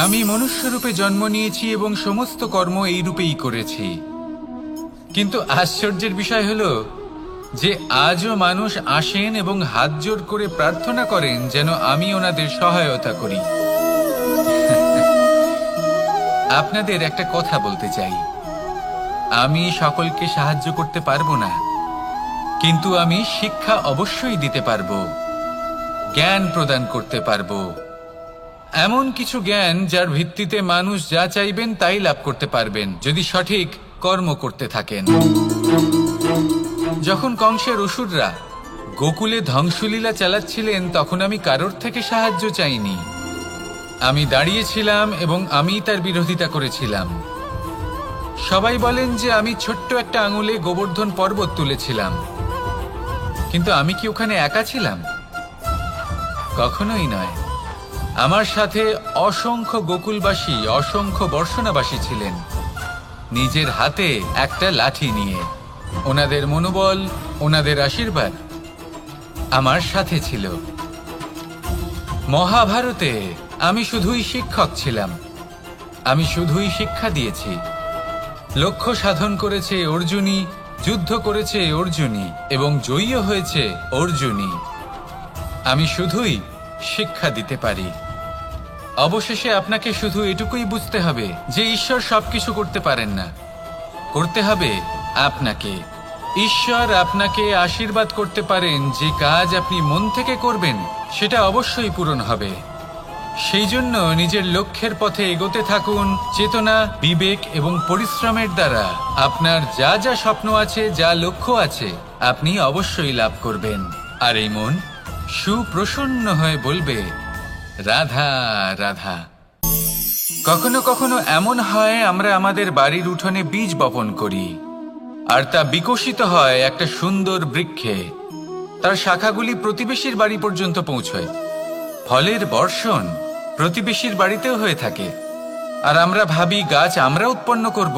আমি মনুষ্যরূপে জন্ম নিয়েছি এবং সমস্ত কর্ম এই রূপেই করেছি। কিন্তু আশ্চর্যের বিষয় হলো যে আজও মানুষ আসেন এবং হাত জোড় করে প্রার্থনা করেন যেন আমি ওনাদের সহায়তা করি। আপনাদের একটা কথা বলতে চাই, আমি সকলকে সাহায্য করতে পারবো না, কিন্তু আমি শিক্ষা অবশ্যই দিতে পারবো, জ্ঞান প্রদান করতে পারবো, এমন কিছু জ্ঞান যার ভিত্তিতে মানুষ যা চাইবেন তাই লাভ করতে পারবেন যদি সঠিক কর্ম করতে থাকেন। যখন কংসের অসুররা গোকুলে ধ্বংসলীলা চালাচ্ছিলেন তখন আমি কারোর থেকে সাহায্য চাইনি। আমি দাঁড়িয়েছিলাম এবং আমি তার বিরোধিতা করেছিলাম। সবাই বলেন যে আমি ছোট্ট একটা আঙুলে গোবর্ধন পর্বত তুলেছিলাম, কিন্তু আমি কি ওখানে একা ছিলাম? কখনোই নয়। আমার সাথে অসংখ্য গোকুলবাসী, অসংখ্য বর্ষণাবাসী ছিলেন, নিজের হাতে একটা লাঠি নিয়ে। ওনাদের মনোবল, ওনাদের আশীর্বাদ আমার সাথে ছিল। মহাভারতে আমি শুধুই শিক্ষক ছিলাম, আমি শুধুই শিক্ষা দিয়েছি। লক্ষ্য সাধন করেছে অর্জুনই, যুদ্ধ করেছে অর্জুনই এবং জয়ীও হয়েছে অর্জুনই। আমি শুধুই শিক্ষা দিতে পারি। অবশেষে আপনাকে শুধু এটুকুই বুঝতে হবে যে ঈশ্বর সবকিছু করতে পারেন না, করতে হবে আপনাকে। ঈশ্বর আপনাকে আশীর্বাদ করতে পারেন যে কাজ আপনি মন থেকে করবেন সেটা অবশ্যই পূরণ হবে। সেই জন্য নিজের লক্ষ্যের পথে এগোতে থাকুন। চেতনা, বিবেক এবং পরিশ্রমের দ্বারা আপনার যা যা স্বপ্ন আছে, যা লক্ষ্য আছে, আপনি অবশ্যই লাভ করবেন। আর এই মন সুপ্রসন্ন হয়ে বলবে, রাধা রাধা। কখনো কখনো এমন হয় আমরা আমাদের বাড়ির উঠোনে বীজ বপন করি আর তা বিকশিত হয় একটা সুন্দর বৃক্ষে। তার শাখাগুলি প্রতিবেশীর বাড়ি পর্যন্ত পৌঁছয়। ফলের বর্ষণ প্রতিবেশীর বাড়িতেও হয়ে থাকে। আর আমরা ভাবি গাছ আমরা উৎপন্ন করব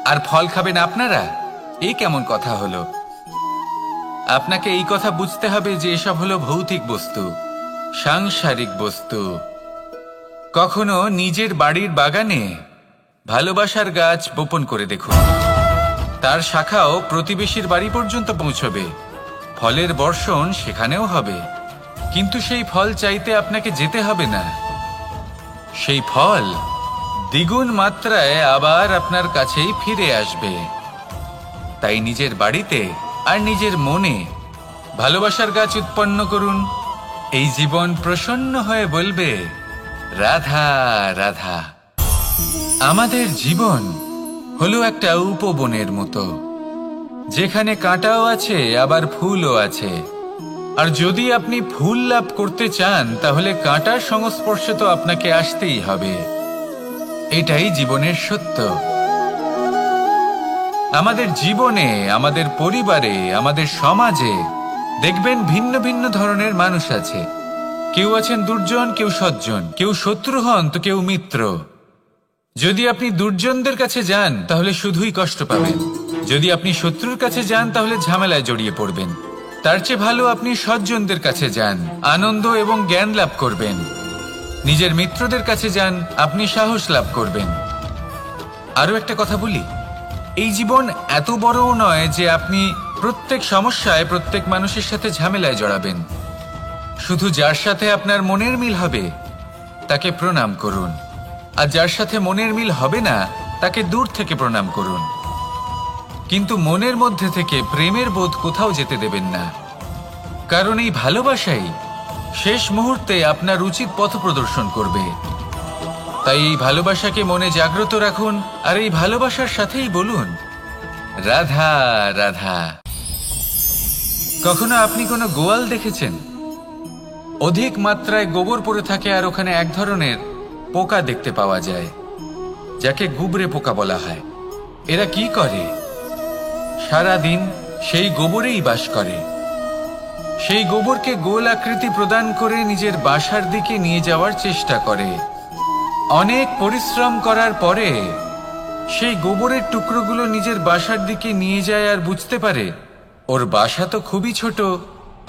আর ফল খাবেন আপনারা। এই কেমন কথা হলো? আপনাকে এই কথা বুঝতে হবে যে এসব হলো ভৌতিক বস্তু, সাংসারিক বস্তু। কখনো নিজের বাড়ির বাগানে ভালোবাসার গাছ বপন করে দেখুন। তার শাখাও প্রতিবেশীর বাড়ি পর্যন্ত পৌঁছবে, ফলের বর্ষণ সেখানেও হবে। কিন্তু সেই ফল চাইতে আপনাকে যেতে হবে না, সেই ফল দ্বিগুণ মাত্রায় আবার আপনার কাছেই ফিরে আসবে। তাই নিজের বাড়িতে আর নিজের মনে ভালোবাসার গাছ উৎপন্ন করুন। এই জীবন প্রসন্ন হয়ে বলবে, রাধা রাধা। আমাদের জীবন হলো একটা উপবনের মতো, যেখানে কাঁটাও আছে আবার ফুলও আছে। আর যদি আপনি ফুল লাভ করতে চান তাহলে কাঁটার সংস্পর্শে তো আপনাকে আসতেই হবে। এটাই জীবনের সত্য। আমাদের জীবনে, আমাদের পরিবারে, আমাদের সমাজে দেখবেন ভিন্ন ভিন্ন ধরনের মানুষ আছে। কেউ আছেন দুর্জন, কেউ সজ্জন, কেউ শত্রু হন তো কেউ মিত্র। যদি আপনি দুর্জনদের কাছে যান তাহলে শুধুই কষ্ট পাবেন, যদি আপনি শত্রুর কাছে যান তাহলে ঝামেলায় জড়িয়ে পড়বেন। তার চেয়ে ভালো আপনি সজ্জনদের কাছে যান, আনন্দ এবং জ্ঞান লাভ করবেন। নিজের মিত্রদের কাছে যান, আপনি সাহস লাভ করবেন। আরও একটা কথা বলি, এই জীবন এত বড়ও নয় যে আপনি প্রত্যেক সমস্যায় প্রত্যেক মানুষের সাথে ঝামেলায় জড়াবেন। শুধু যার সাথে আপনার মনের মিল হবে তাকে প্রণাম করুন, আর যার সাথে মনের মিল হবে না তাকে দূর থেকে প্রণাম করুন। কিন্তু মনের মধ্যে থেকে প্রেমের বোধ কোথাও যেতে দেবেন না, কারণ এই ভালোবাসাই শেষ মুহূর্তে আপনার উচিত পথ প্রদর্শন করবে। তাই এই ভালোবাসাকে মনে জাগ্রত রাখুন আর এই ভালোবাসার সাথেই বলুন, রাধা রাধা। কখনো আপনি কোনো গোয়াল দেখেছেন? অধিক মাত্রায় গোবর পড়ে থাকে আর ওখানে এক ধরনের পোকা দেখতে পাওয়া যায়, যাকে গুবরে পোকা বলা হয়। এরা কি করে? সারাদিন সেই গোবরেই বাস করে। সেই গোবরকে গোল আকৃতি প্রদান করে নিজের বাসার দিকে নিয়ে যাওয়ার চেষ্টা করে। অনেক পরিশ্রম করার পরে সেই গোবরের টুকরোগুলো নিজের বাসার দিকে নিয়ে যায় আর বুঝতে পারে ওর বাসা তো খুবই ছোট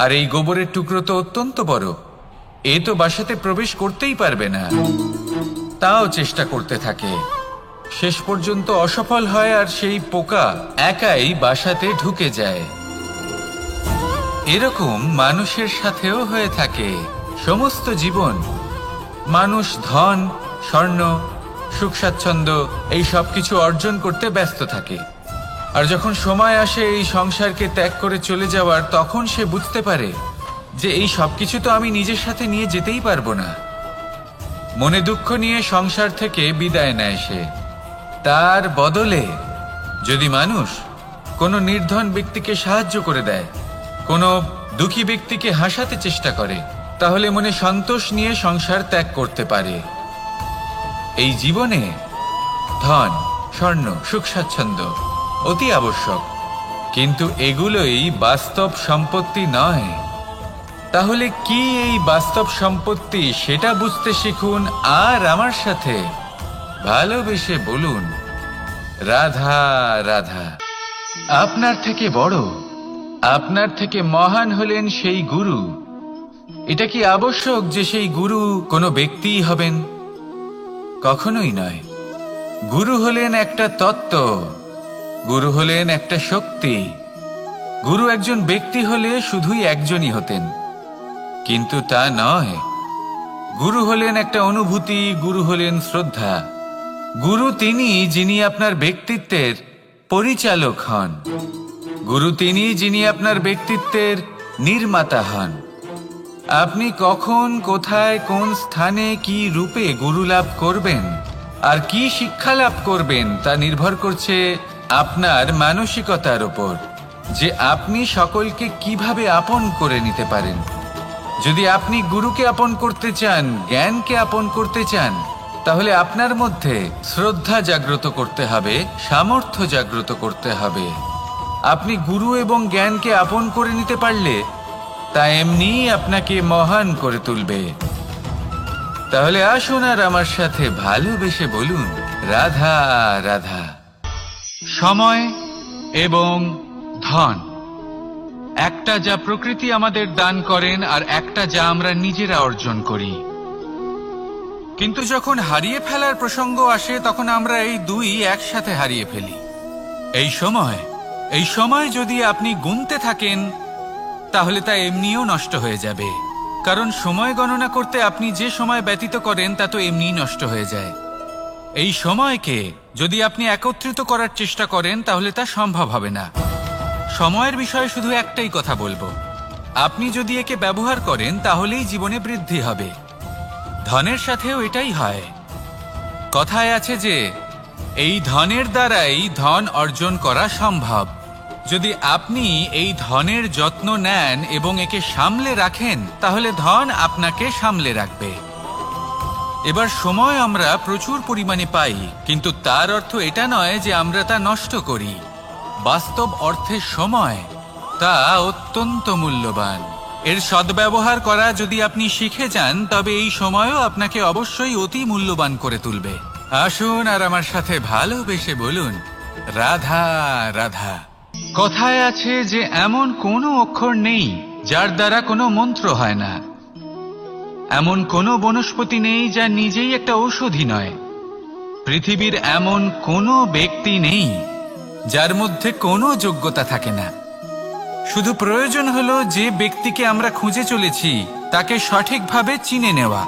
আর এই গোবরের টুকরো তো অত্যন্ত বড়, এ তো বাসাতে প্রবেশ করতেই পারবে না। তাও চেষ্টা করতে থাকে, শেষ পর্যন্ত অসফল হয় আর সেই পোকা একাই বাসাতে ঢুকে যায়। এরকম মানুষের সাথেও হয়ে থাকে সমস্ত জীবন। মানুষ ধন, স্বর্ণ, সুখ স্বাচ্ছন্দ্য এই সব কিছু অর্জন করতে ব্যস্ত থাকে, আর যখন সময় আসে এই সংসারকে ত্যাগ করে চলে যাওয়ার, তখন সে বুঝতে পারে যে এই সব কিছু তো আমি নিজের সাথে নিয়ে যেতেই পারবো না। মনে দুঃখ নিয়ে সংসার থেকে বিদায় নেয় সে। তার বদলে যদি মানুষ কোনো নির্ধন ব্যক্তিকে সাহায্য করে দেয়, কোনো দুঃখী ব্যক্তিকে হাসাতে চেষ্টা করে, তাহলে মনে সন্তোষ নিয়ে সংসার ত্যাগ করতে পারে। এই জীবনে ধন, স্বর্ণ, সুখ স্বাচ্ছন্দ্য অতি আবশ্যক, কিন্তু এগুলোই বাস্তব সম্পত্তি নয়। তাহলে কি এই বাস্তব সম্পত্তি, সেটা বুঝতে শিখুন আর আমার সাথে ভালোবেসে বলুন, রাধা রাধা। আপনার থেকে বড়, আপনার থেকে মহান হলেন সেই গুরু। এটা কি আবশ্যক যে সেই গুরু কোনো ব্যক্তিই হবেন? কখনোই নয়। গুরু হলেন একটা তত্ত্ব, গুরু হলেন একটা শক্তি। গুরু একজন ব্যক্তি হলে শুধুই একজনই হতেন, কিন্তু তা নয়। গুরু হলেন একটা অনুভূতি, গুরু হলেন শ্রদ্ধা। গুরু তিনি যিনি আপনার ব্যক্তিত্বের পরিচালক হন। গুরু তিনি যিনি আপনার ব্যক্তিত্বের নির্মাতা হন। আপনি কখন, কোথায়, কোন স্থানে, কি রূপে গুরু লাভ করবেন আর কি শিক্ষা লাভ করবেন, তা নির্ভর করছে আপনার মানসিকতার উপর, যে আপনি সকলকে কিভাবে আপন করে নিতে পারেন। যদি আপনি গুরুকে আপন করতে চান, জ্ঞানকে আপন করতে চান, তাহলে আপনার মধ্যে শ্রদ্ধা জাগ্রত করতে হবে, সামর্থ্য জাগ্রত করতে হবে। আপনি গুরু এবং জ্ঞানকে আপন করে নিতে পারলে তা এমনিই আপনাকে মহান করে তুলবে। তাহলে আসুন আর আমার সাথে ভালোবেসে বলুন, রাধা রাধা। সময় এবং ধন, একটা যা প্রকৃতি আমাদের দান করেন আর একটা যা আমরা নিজেরা অর্জন করি। কিন্তু যখন হারিয়ে ফেলার প্রসঙ্গ আসে, তখন আমরা এই দুই একসাথে হারিয়ে ফেলি। এই সময় যদি আপনি গুনতে থাকেন, তাহলে তা এমনিও নষ্ট হয়ে যাবে, কারণ সময় গণনা করতে আপনি যে সময় ব্যতীত করেন তা তো এমনিই নষ্ট হয়ে যায়। এই সময়কে যদি আপনি একত্রিত করার চেষ্টা করেন, তাহলে তা সম্ভব হবে না। সময়ের বিষয়ে শুধু একটাই কথা বলবো, আপনি যদি একে ব্যবহার করেন তাহলেই জীবনে বৃদ্ধি হবে। ধনের সাথেও এটাই হয়। কথায় আছে যে এই ধনের দ্বারাই ধন অর্জন করা সম্ভব। যদি আপনি এই ধনের যত্ন নেন এবং একে সামলে রাখেন, তাহলে ধন আপনাকে সামলে রাখবে। এবার সময় আমরা প্রচুর পরিমাণে পাই, কিন্তু তার অর্থ এটা নয় যে আমরা তা নষ্ট করি। বাস্তব অর্থে সময় তা অত্যন্ত মূল্যবান। এর সদ্ব্যবহার করা যদি আপনি শিখে যান, তবে এই সময়ও আপনাকে অবশ্যই অতি মূল্যবান করে তুলবে। আসুন আর আমার সাথে ভালোবেসে বলুন, রাধা রাধা। কথায় আছে যে এমন কোনো অক্ষর নেই যার দ্বারা কোনো মন্ত্র হয় না। এমন কোনো বনস্পতি নেই যা নিজেই একটা ঔষধি নয়। পৃথিবীর এমন কোনো ব্যক্তি নেই যার মধ্যে কোনো যোগ্যতা থাকে না। শুধু প্রয়োজন হলো যে ব্যক্তিকে আমরা খুঁজে চলেছি তাকে সঠিকভাবে চিনে নেওয়া।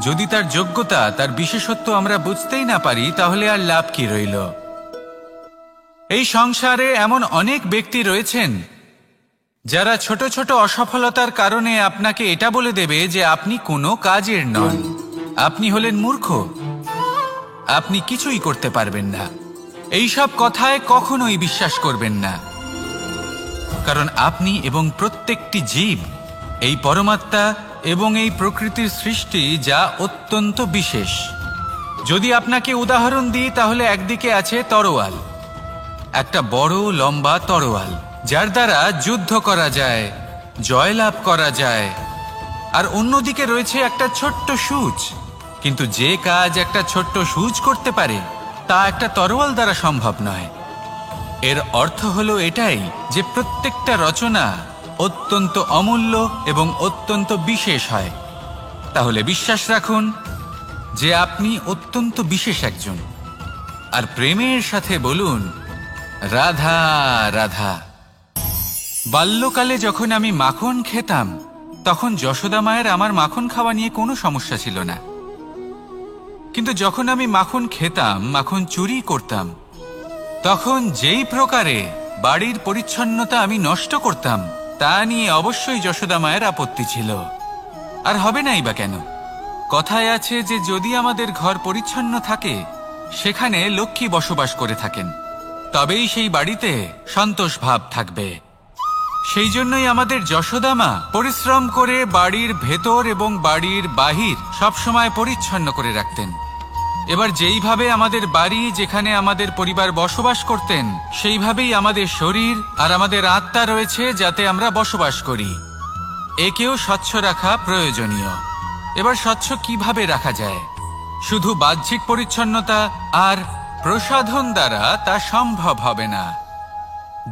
যদি তার যোগ্যতা, তার বিশেষত্ব আমরা বুঝতেই না পারি, তাহলে আর লাভ কি রইল? এই সংসারে এমন অনেক ব্যক্তি রয়েছেন যারা ছোট ছোট অসফলতার কারণে আপনাকে এটা বলে দেবে যে আপনি কোনো কাজের নন, আপনি হলেন মূর্খ, আপনি কিছুই করতে পারবেন না। এইসব কথায় কখনোই বিশ্বাস করবেন না, কারণ আপনি এবং প্রত্যেকটি জীব এই পরমাত্মা এবং এই প্রকৃতির সৃষ্টি, যা অত্যন্ত বিশেষ। যদি আপনাকে উদাহরণ দিই, তাহলে একদিকে আছে তরোয়াল, একটা বড় লম্বা তরোয়াল, যার দ্বারা যুদ্ধ করা যায়, জয়লাভ করা যায়। আর অন্যদিকে রয়েছে একটা ছোট্ট সূচ, কিন্তু যে কাজ একটা ছোট্ট সূচ করতে পারে তা একটা তরোয়াল দ্বারা সম্ভব নয়। এর অর্থ হলো এটাই যে প্রত্যেকটা রচনা অত্যন্ত অমূল্য এবং অত্যন্ত বিশেষ হয়। তাহলে বিশ্বাস রাখুন, যে আপনি অত্যন্ত বিশেষ একজন, আর প্রেমের সাথে বলুন রাধা রাধা। বাল্যকালে যখন আমি মাখন খেতাম, তখন যশোদা মায়ের আমার মাখন খাওয়া নিয়ে কোনো সমস্যা ছিল না। কিন্তু যখন আমি মাখন খেতাম, মাখন চুরি করতাম, তখন যেই প্রকারে বাড়ির পরিচ্ছন্নতা আমি নষ্ট করতাম, তা নিয়ে অবশ্যই যশোদা মায়ের আপত্তি ছিল। আর হবে নাই বা কেন? কথায় আছে যে যদি আমাদের ঘর পরিচ্ছন্ন থাকে, সেখানে লক্ষ্মী বসবাস করে থাকেন, তবেই সেই বাড়িতে সন্তোষ ভাব থাকবে। সেই জন্যই আমাদের যশোদা মা পরিশ্রম করে বাড়ির ভেতর এবং বাড়ির বাহির সবসময় পরিচ্ছন্ন করে রাখতেন। এবার যেইভাবে আমাদের বাড়ি, যেখানে আমাদের পরিবার বসবাস করতেন, সেইভাবেই আমাদের শরীর আর আমাদের আত্মা রয়েছে, যাতে আমরা বসবাস করি। একেও স্বচ্ছ রাখা প্রয়োজনীয়। এবার স্বচ্ছ কিভাবে রাখা যায়? শুধু বাহ্যিক পরিচ্ছন্নতা আর প্রসাধন দ্বারা তা সম্ভব হবে না।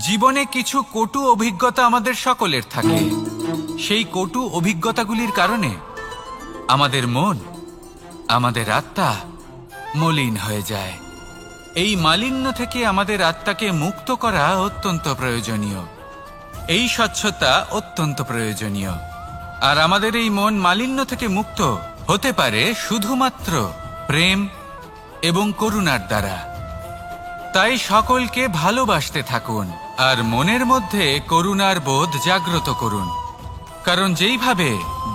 জীবনে কিছু কটু অভিজ্ঞতা আমাদের সকলের থাকে। সেই কটু অভিজ্ঞতাগুলির কারণে আমাদের মন, আমাদের আত্মা মলিন হয়ে যায়। এই মালিন্য থেকে আমাদের আত্মাকে মুক্ত করা অত্যন্ত প্রয়োজনীয়। এই স্বচ্ছতা অত্যন্ত প্রয়োজনীয়। আর আমাদের এই মন মালিন্য থেকে মুক্ত হতে পারে শুধুমাত্র প্রেম এবং করুণার দ্বারা। তাই সকলকে ভালোবাসতে থাকুন আর মনের মধ্যে করুণার বোধ জাগ্রত করুন। কারণ যেইভাবে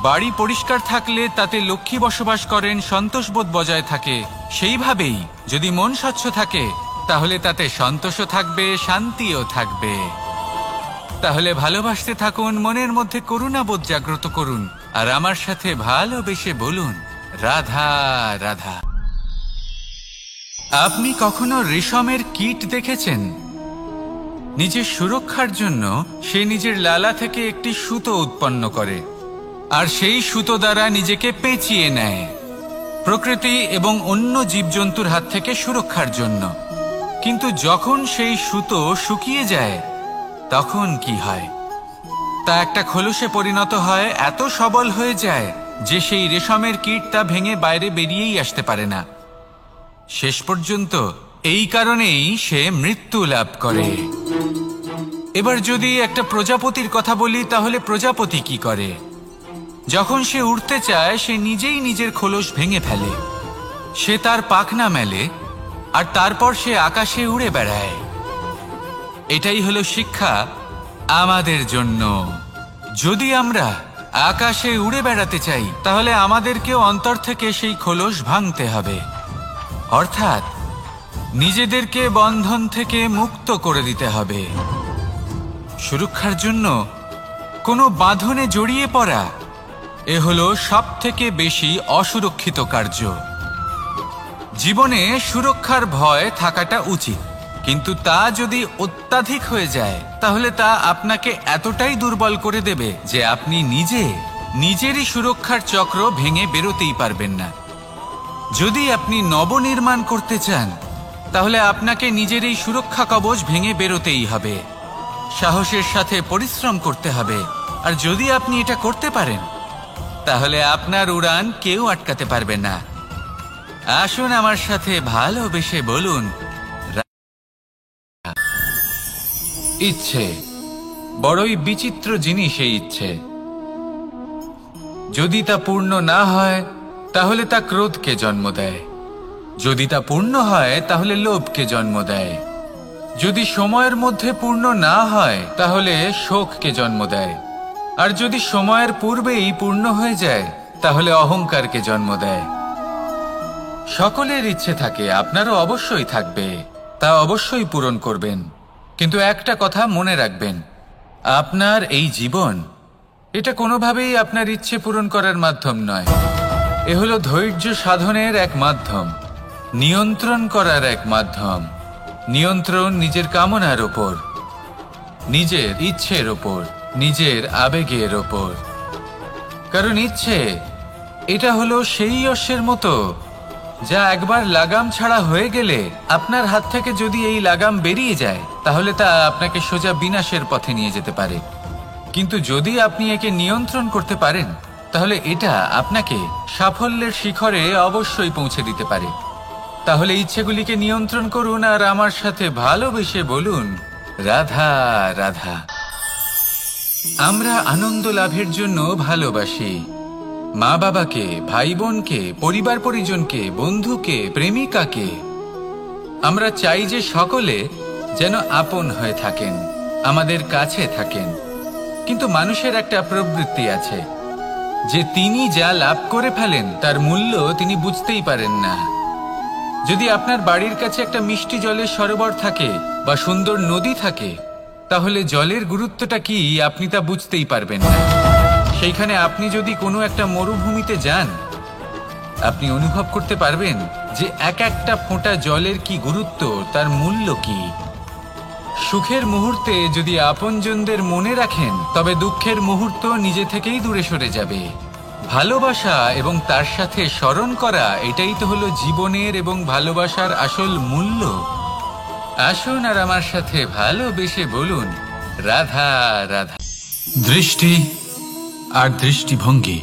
বাড়ি পরিষ্কার থাকলে তাতে লক্ষ্মী বসবাস করেন, সন্তোষবোধ বজায় থাকে, সেইভাবেই যদি মন স্বচ্ছ থাকে, তাহলে তাতে সন্তোষও থাকবে, শান্তিও থাকবে। তাহলে ভালোবাসতে থাকুন, মনের মধ্যে করুণাবোধ জাগ্রত করুন, আর আমার সাথে ভালোবেসে বলুন রাধা রাধা। আপনি কখনো রেশমের কীট দেখেছেন? নিজের সুরক্ষার জন্য সে নিজের লালা থেকে একটি সুতো উৎপন্ন করে, আর সেই সুতো দ্বারা নিজেকে পেঁচিয়ে নেয়, প্রকৃতি এবং অন্য জীবজন্তুর হাত থেকে সুরক্ষার জন্য। কিন্তু যখন সেই সুতো শুকিয়ে যায়, তখন কি হয়? তা একটা খোলসে পরিণত হয়, এত সবল হয়ে যায় যে সেই রেশমের কীট তা ভেঙে বাইরে বেরিয়েই আসতে পারে না। শেষ পর্যন্ত এই কারণেই সে মৃত্যু লাভ করে। এবার যদি একটা প্রজাপতির কথা বলি, তাহলে প্রজাপতি কি করে? যখন সে উড়তে চায়, সে নিজেই নিজের খোলস ভেঙে ফেলে, সে তার পাখনা মেলে, আর তারপর সে আকাশে উড়ে বেড়ায়। এটাই হলো শিক্ষা আমাদের জন্য। যদি আমরা আকাশে উড়ে বেড়াতে চাই, তাহলে আমাদেরকেও অন্তর থেকে সেই খোলস ভাঙতে হবে, অর্থাৎ নিজেদেরকে বন্ধন থেকে মুক্ত করে দিতে হবে। সুরক্ষার জন্য কোনো বাঁধনে জড়িয়ে পড়া, এ হলো সবথেকে বেশি অসুরক্ষিত কার্য। জীবনে সুরক্ষার ভয় থাকাটা উচিত, কিন্তু তা যদি অত্যাধিক হয়ে যায়, তাহলে তা আপনাকে এতটাই দুর্বল করে দেবে যে আপনি নিজেরই সুরক্ষার চক্র ভেঙে বেরোতেই পারবেন না। যদি আপনি নবনির্মাণ করতে চান, তাহলে আপনাকে নিজের এই সুরক্ষা কবচ ভেঙে বেরোতেই হবে, সাহসের সাথে পরিশ্রম করতে হবে। আর যদি আপনি এটা করতে পারেন, তাহলে আপনার উড়ান কেউ আটকাতে পারবে না। আসুন আমার সাথে ভালোবেসে বলুন ইচ্ছে বড়ই বিচিত্র জিনিস। এই ইচ্ছে যদি তা পূর্ণ না হয়, তাহলে তা ক্রোধকে জন্ম দেয়। যদি তা পূর্ণ হয়, তাহলে লোভকে জন্ম দেয়। যদি সময়ের মধ্যে পূর্ণ না হয়, তাহলে শোককে জন্ম দেয়। আর যদি সময়ের পূর্বেই পূর্ণ হয়ে যায়, তাহলে অহংকারকে জন্ম দেয়। সকলের ইচ্ছে থাকে, আপনারও অবশ্যই থাকবে, তা অবশ্যই পূরণ করবেন। কিন্তু একটা কথা মনে রাখবেন, আপনার এই জীবন, এটা কোনোভাবেই আপনার ইচ্ছে পূরণ করার মাধ্যম নয়। এ হলো ধৈর্য সাধনের এক মাধ্যম, নিয়ন্ত্রণ করার এক মাধ্যম। নিয়ন্ত্রণ নিজের কামনার ওপর, নিজের ইচ্ছের ওপর, নিজের আবেগের ওপর। কারণ ইচ্ছে এটা হলো সেই অশ্বের মতো, যা একবার লাগাম ছাড়া হয়ে গেলে, আপনার হাত থেকে যদি এই লাগাম বেরিয়ে যায়, তাহলে তা আপনাকে সোজা বিনাশের পথে নিয়ে যেতে পারে। কিন্তু যদি আপনি একে নিয়ন্ত্রণ করতে পারেন, তাহলে এটা আপনাকে সাফল্যের শিখরে অবশ্যই পৌঁছে দিতে পারে। তাহলে ইচ্ছেগুলিকে নিয়ন্ত্রণ করুন আর আমার সাথে ভালোবেসে বলুন, রাধা রাধা। আমরা আনন্দ লাভের জন্য ভালোবাসি মা বাবাকে, ভাই বোনকে, পরিবার পরিজনকে, বন্ধুকে, প্রেমিকাকে। আমরা চাই যে সকলে যেন আপন হয়ে থাকেন, আমাদের কাছে থাকেন। কিন্তু মানুষের একটা প্রবৃত্তি আছে যে তিনি যা লাভ করে ফেলেন তার মূল্য তিনি বুঝতেই পারেন না। যদি আপনার বাড়ির কাছে একটা মিষ্টি জলের সরোবর থাকে বা সুন্দর নদী থাকে, তাহলে জলের গুরুত্বটা কি আপনি তা বুঝতেই পারবেন না। সেইখানে আপনি যদি কোনো একটা মরুভূমিতে যান, আপনি অনুভব করতে পারবেন যে এক একটা ফোঁটা জলের কি গুরুত্ব, তার মূল্য কি। সুখের মুহূর্তে যদি আপনজনদের মনে রাখেন, তবে দুঃখের মুহূর্ত নিজে থেকেই দূরে সরে যাবে। ভালোবাসা এবং তার সাথে স্মরণ করা, এটাই তো হলো জীবনের এবং ভালোবাসার আসল মূল্য। আসুন আর আমার সাথে ভালোবেসে বলুন, রাধা রাধা। দৃষ্টি আর দৃষ্টিভঙ্গি,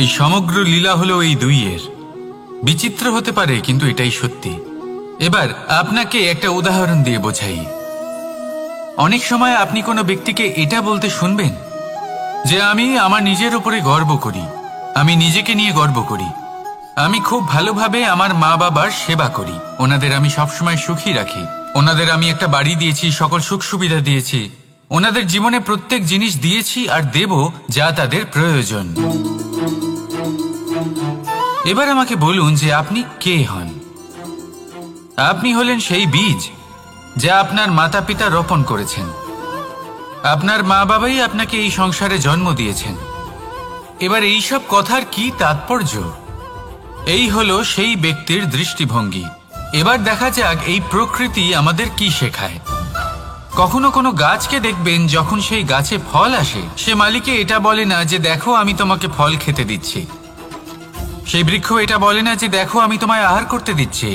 এই সমগ্র লীলা হলো এই দুইয়ের। বিচিত্র হতে পারে, কিন্তু এটাই সত্যি। এবার আপনাকে একটা উদাহরণ দিয়ে বোঝাই। অনেক সময় আপনি কোনো ব্যক্তিকে এটা বলতে শুনবেন যে আমি আমার নিজের উপরে গর্ব করি, আমি নিজেকে নিয়ে গর্ব করি, আমি খুব ভালোভাবে আমার মা বাবার সেবা করি, ওনাদের আমি সবসময় সুখী রাখি, ওনাদের আমি একটা বাড়ি দিয়েছি, সকল সুখ সুবিধা দিয়েছি, ওনাদের জীবনে প্রত্যেক জিনিস দিয়েছি আর দেব যা তাদের প্রয়োজন। এবার আমাকে বলুন যে আপনি কে হন? আপনি হলেন সেই বীজ যা আপনার মাতা পিতা রোপণ করেছেন। আপনার মা বাবাই আপনাকে এই সংসারে জন্ম দিয়েছেন। এবার এইসব কথার কি তাৎপর্য? এই হলো সেই ব্যক্তির দৃষ্টিভঙ্গি। এবার দেখা যাক এই প্রকৃতি আমাদের কি শেখায়। কখনো কোনো গাছকে দেখবেন, যখন সেই গাছে ফল আসে, সে মালিকে এটা বলে না যে দেখো আমি তোমাকে ফল খেতে দিচ্ছি। সেই বৃক্ষ এটা বলে না যে দেখো আমি তোমায় আহার করতে দিচ্ছি,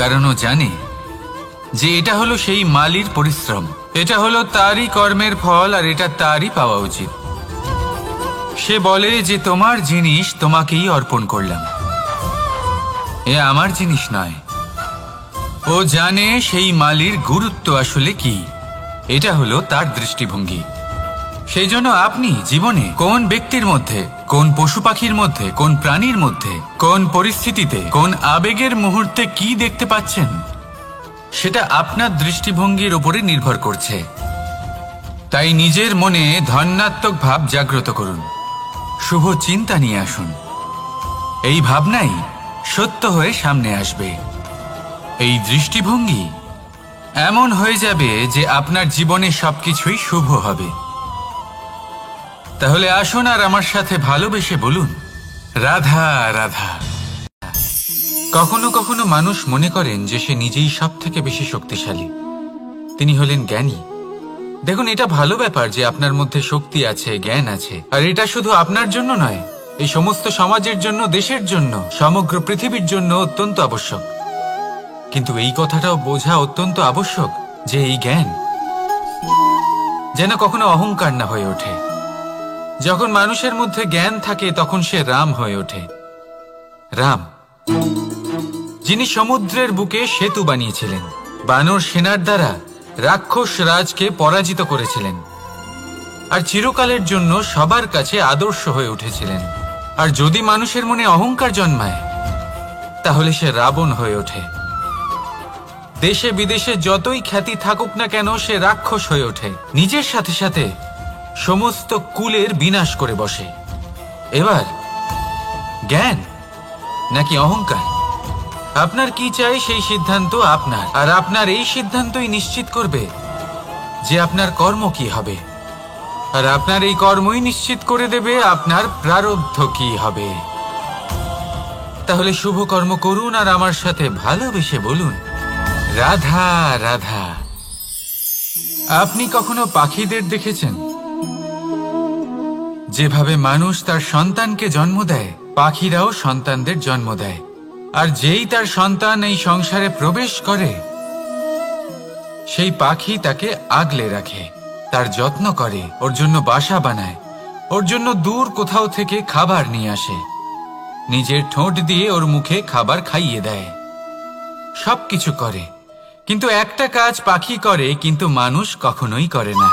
কারণ ও জানে যে এটা হলো সেই মালির পরিশ্রম, এটা হলো তারই কর্মের ফল আর এটা তারই পাওয়া উচিত। সে বলে যে তোমার জিনিস তোমাকেই অর্পণ করলাম, এ আমার জিনিস নয়। ও জানে সেই মালির গুরুত্ব আসলে কি। এটা হলো তার দৃষ্টিভঙ্গি। সেই জন্য আপনি জীবনে কোন ব্যক্তির মধ্যে, কোন পশু পাখির মধ্যে, কোন প্রাণীর মধ্যে, কোন পরিস্থিতিতে, কোন আবেগের মুহূর্তে কি দেখতে পাচ্ছেন, সেটা আপনার দৃষ্টিভঙ্গির উপরে নির্ভর করছে। তাই নিজের মনে ধনাত্মক ভাব জাগ্রত করুন, শুভ চিন্তা নিয়ে আসুন। এই ভাবনাই সত্য হয়ে সামনে আসবে। এই দৃষ্টিভঙ্গি এমন হয়ে যাবে যে আপনার জীবনে সবকিছুই শুভ হবে। তাহলে আসুন আর আমার সাথে ভালোবেসে বলুন, রাধা রাধা। কখনো কখনো মানুষ মনে করেন যে সে নিজেই সব থেকে বেশি শক্তিশালী, তিনি হলেন জ্ঞানী। দেখুন, এটা ভালো ব্যাপার যে আপনার মধ্যে শক্তি আছে, জ্ঞান আছে, আর এটা শুধু আপনার জন্য নয়, এই সমস্ত সমাজের জন্য, দেশের জন্য, সমগ্র পৃথিবীর জন্য অত্যন্ত আবশ্যক। কিন্তু এই কথাটাও বোঝা অত্যন্ত আবশ্যক যে এই জ্ঞান যেন কখনো অহংকার না হয়ে ওঠে। যখন মানুষের মধ্যে জ্ঞান থাকে তখন সে রাম হয়ে ওঠে। রাম, যিনি সমুদ্রের বুকে সেতু বানিয়েছিলেন, বানর সেনার দ্বারা রাক্ষস রাজকে পরাজিত করেছিলেন, আর চিরকালের জন্য সবার কাছে আদর্শ হয়ে উঠেছিলেন। আর যদি মানুষের মনে অহংকার জন্মায়, তাহলে সে রাবণ হয়ে ওঠে। দেশে বিদেশে যতই খ্যাতি থাকুক না কেন, সে রাক্ষস হয়ে ওঠে, নিজের সাথে সাথে সমস্ত কুলের বিনাশ করে বসে। এবার জ্ঞান নাকি অহংকার, আপনার কি চাই সেই সিদ্ধান্ত আপনার, আর আপনার এই সিদ্ধান্তই নিশ্চিত করবে যে আপনার কর্ম কি হবে, আর আপনার এই কর্মই নিশ্চিত করে দেবে আপনার প্রারব্ধ কি হবে। তাহলে শুভ কর্ম করুন আর আমার সাথে ভালোবেসে বলুন, রাধা রাধা। আপনি কখনো পাখিদের দেখেছেন? যেভাবে মানুষ তার সন্তানকে জন্ম দেয়, পাখিরাও সন্তানদের জন্ম দেয়। আর যেই তার সন্তান এই সংসারে প্রবেশ করে, সেই পাখি তাকে আগলে রাখে, তার যত্ন করে, ওর জন্য বাসা বানায়, ওর জন্য দূর কোথাও থেকে খাবার নিয়ে আসে, নিজের ঠোঁট দিয়ে ওর মুখে খাবার খাইয়ে দেয়, সবকিছু করে। কিন্তু একটা কাজ পাখি করে, কিন্তু মানুষ কখনোই করে না।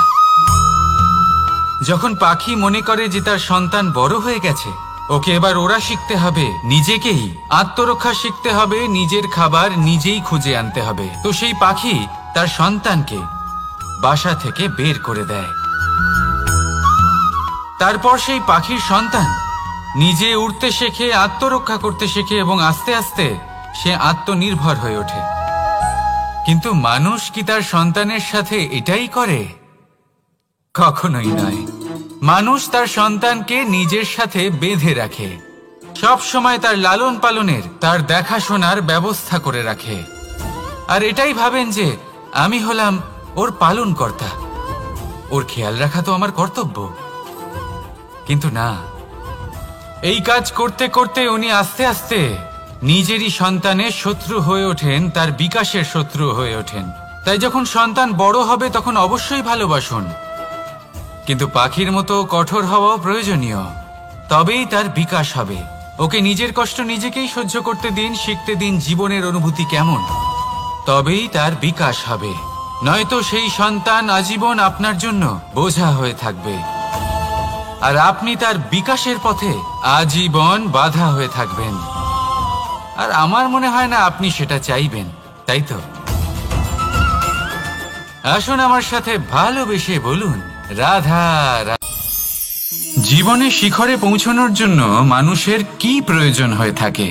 যখন পাখি মনে করে যে তার সন্তান বড় হয়ে গেছে, ওকে এবার ওরা শিখতে হবে, নিজেকেই আত্মরক্ষা শিখতে হবে, নিজের খাবার নিজেই খুঁজে আনতে হবে, তো সেই পাখি তার সন্তানকে বাসা থেকে বের করে দেয়। তারপর সেই পাখির সন্তান নিজে উড়তে শেখে, আত্মরক্ষা করতে শেখে এবং আস্তে আস্তে সে আত্মনির্ভর হয়ে ওঠে। কিন্তু মানুষ কি তার সন্তানের সাথে এটাই করে? কখনোই নয়। মানুষ তার সন্তানকে নিজের সাথে বেঁধে রাখে, সব সময় তার লালন পালনের, তার দেখাশোনার ব্যবস্থা করে রাখে, আর এটাই ভাবেন যে আমি হলাম ওর পালনকর্তা, ওর খেয়াল রাখা তো আমার কর্তব্য। কিন্তু না, এই কাজ করতে করতে উনি আস্তে আস্তে নিজেরই সন্তানের শত্রু হয়ে ওঠেন, তার বিকাশের শত্রু হয়ে ওঠেন। তাই যখন সন্তান বড় হবে তখন অবশ্যই ভালোবাসুন, কিন্তু পাখির মতো কঠোর হওয়াও প্রয়োজনীয়, তবেই তার বিকাশ হবে। ওকে নিজের কষ্ট নিজেকেই সহ্য করতে দিন, শিখতে দিন জীবনের অনুভূতি কেমন, তবেই তার বিকাশ হবে। নয়তো সেই সন্তান আজীবন আপনার জন্য বোঝা হয়ে থাকবে, আর আপনি তার বিকাশের পথে আজীবন বাধা হয়ে থাকবেন। আর আমার মনে হয় না আপনি সেটা চাইবেন, তাই তো? আসুন আমার সাথে ভালোবেসে বলুন রাধা রাধা। জীবনে শিখরে পৌঁছানোর জন্য মানুষের কি প্রয়োজন হয়ে থাকে?